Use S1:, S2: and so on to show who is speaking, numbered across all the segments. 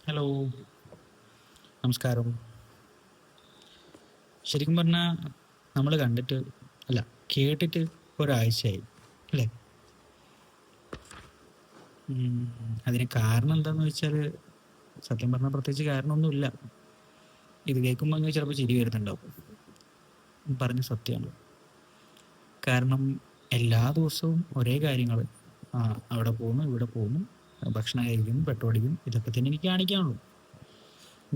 S1: Hello, നമസ്കാരം. ശരിക്കും പറഞ്ഞാൽ നമ്മൾ കണ്ടിട്ട് അല്ല കേട്ടിട്ട് ഒരാഴ്ചയായി അല്ലേ? ഉം, അതിന് കാരണം എന്താന്ന് വെച്ചാൽ സത്യം പറഞ്ഞാൽ പ്രത്യേകിച്ച് കാരണമൊന്നുമില്ല. ഇത് കേൾക്കുമ്പോൾ അങ്ങ് ചിലപ്പോൾ ചിരി വരുന്നുണ്ടാവും. പറഞ്ഞ സത്യമാണ്. കാരണം എല്ലാ ദിവസവും ഒരേ കാര്യങ്ങൾ, അവിടെ പോകുന്നു ഇവിടെ പോകുന്നു, ഭക്ഷണം കഴിക്കുന്നു, പെട്രോൾ അടിക്കും, ഇതൊക്കെ തന്നെ എനിക്ക് കാണിക്കാനുള്ളൂ.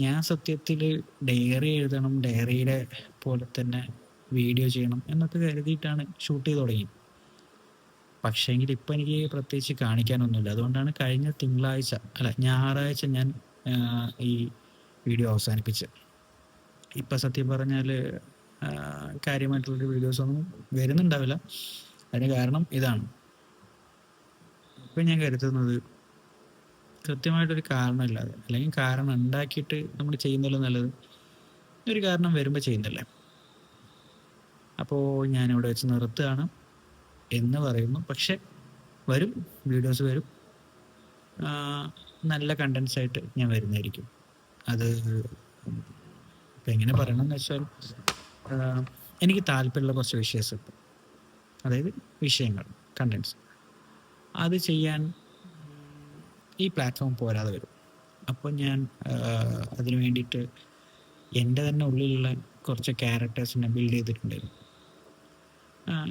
S1: ഞാൻ സത്യത്തിൽ ഡയറി എഴുതണം, ഡയറിയുടെ പോലെ തന്നെ വീഡിയോ ചെയ്യണം എന്നൊക്കെ കരുതിയിട്ടാണ് ഷൂട്ട് ചെയ്ത് തുടങ്ങിയത്. പക്ഷേങ്കിൽ ഇപ്പം എനിക്ക് പ്രത്യേകിച്ച് കാണിക്കാനൊന്നുമില്ല. അതുകൊണ്ടാണ് കഴിഞ്ഞ തിങ്കളാഴ്ച അല്ല ഞായറാഴ്ച ഞാൻ ഈ വീഡിയോ അവസാനിപ്പിച്ചത്. ഇപ്പം സത്യം പറഞ്ഞാൽ കാര്യമായിട്ടുള്ളൊരു വീഡിയോസൊന്നും വരുന്നുണ്ടാവില്ല. അതിന് കാരണം ഇതാണ്. ഇപ്പം ഞാൻ കരുതുന്നത് കൃത്യമായിട്ടൊരു കാരണമില്ലാതെ, അല്ലെങ്കിൽ കാരണം ഉണ്ടാക്കിയിട്ട് നമ്മൾ ചെയ്യുന്നല്ലോ നല്ലത്. ഒരു കാരണം വരുമ്പോൾ ചെയ്യുന്നില്ലേ. അപ്പോൾ ഞാനിവിടെ വെച്ച് നിർത്തുകയാണ് എന്ന് പറയുന്നു. പക്ഷെ വരും, വീഡിയോസ് വരും. നല്ല കണ്ടൻസ് ആയിട്ട് ഞാൻ വരുന്നതായിരിക്കും. അത് ഇപ്പം എങ്ങനെ പറയണമെന്ന് വെച്ചാൽ, എനിക്ക് താല്പര്യമുള്ള കുറച്ച് വിഷയസ്, അതായത് വിഷയങ്ങൾ, കണ്ടൻസ്, അത് ചെയ്യാൻ ഈ പ്ലാറ്റ്ഫോം പോരാതെ വരും. അപ്പോൾ ഞാൻ അതിന് വേണ്ടിയിട്ട് എൻ്റെ തന്നെ ഉള്ളിലുള്ള കുറച്ച് ക്യാരക്ടേഴ്സിനെ ബിൽഡ് ചെയ്തിട്ടുണ്ടായിരുന്നു.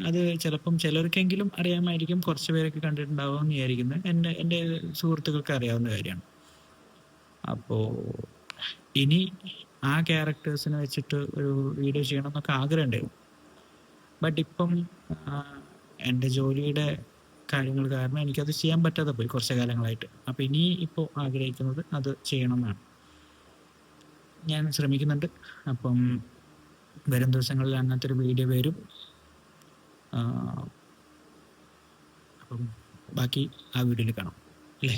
S1: അത് ചിലപ്പം ചിലർക്കെങ്കിലും അറിയാമായിരിക്കും, കുറച്ച് പേരൊക്കെ കണ്ടിട്ടുണ്ടാവുമെന്ന് വിചാരിക്കുന്നത്. എൻ്റെ സുഹൃത്തുക്കൾക്ക് അറിയാവുന്ന കാര്യമാണ്. അപ്പോൾ ഇനി ആ ക്യാരക്ടേഴ്സിനെ വെച്ചിട്ട് ഒരു വീഡിയോ ചെയ്യണം എന്നൊക്കെ ആഗ്രഹം ഉണ്ടായിരുന്നു. ബട്ട് ഇപ്പം എൻ്റെ ജോലിയുടെ കാര്യങ്ങൾ കാരണം എനിക്കത് ചെയ്യാൻ പറ്റാതെ പോയി കുറച്ച് കാലങ്ങളായിട്ട്. അപ്പോൾ ഇനി ഇപ്പോൾ ആഗ്രഹിക്കുന്നത് അത് ചെയ്യണമെന്നാണ്. ഞാൻ ശ്രമിക്കുന്നുണ്ട്. അപ്പം വരും ദിവസങ്ങളിൽ അങ്ങനത്തെ ഒരു വീഡിയോ വരും. അപ്പം ബാക്കി ആ വീഡിയോയിൽ കാണാം അല്ലേ?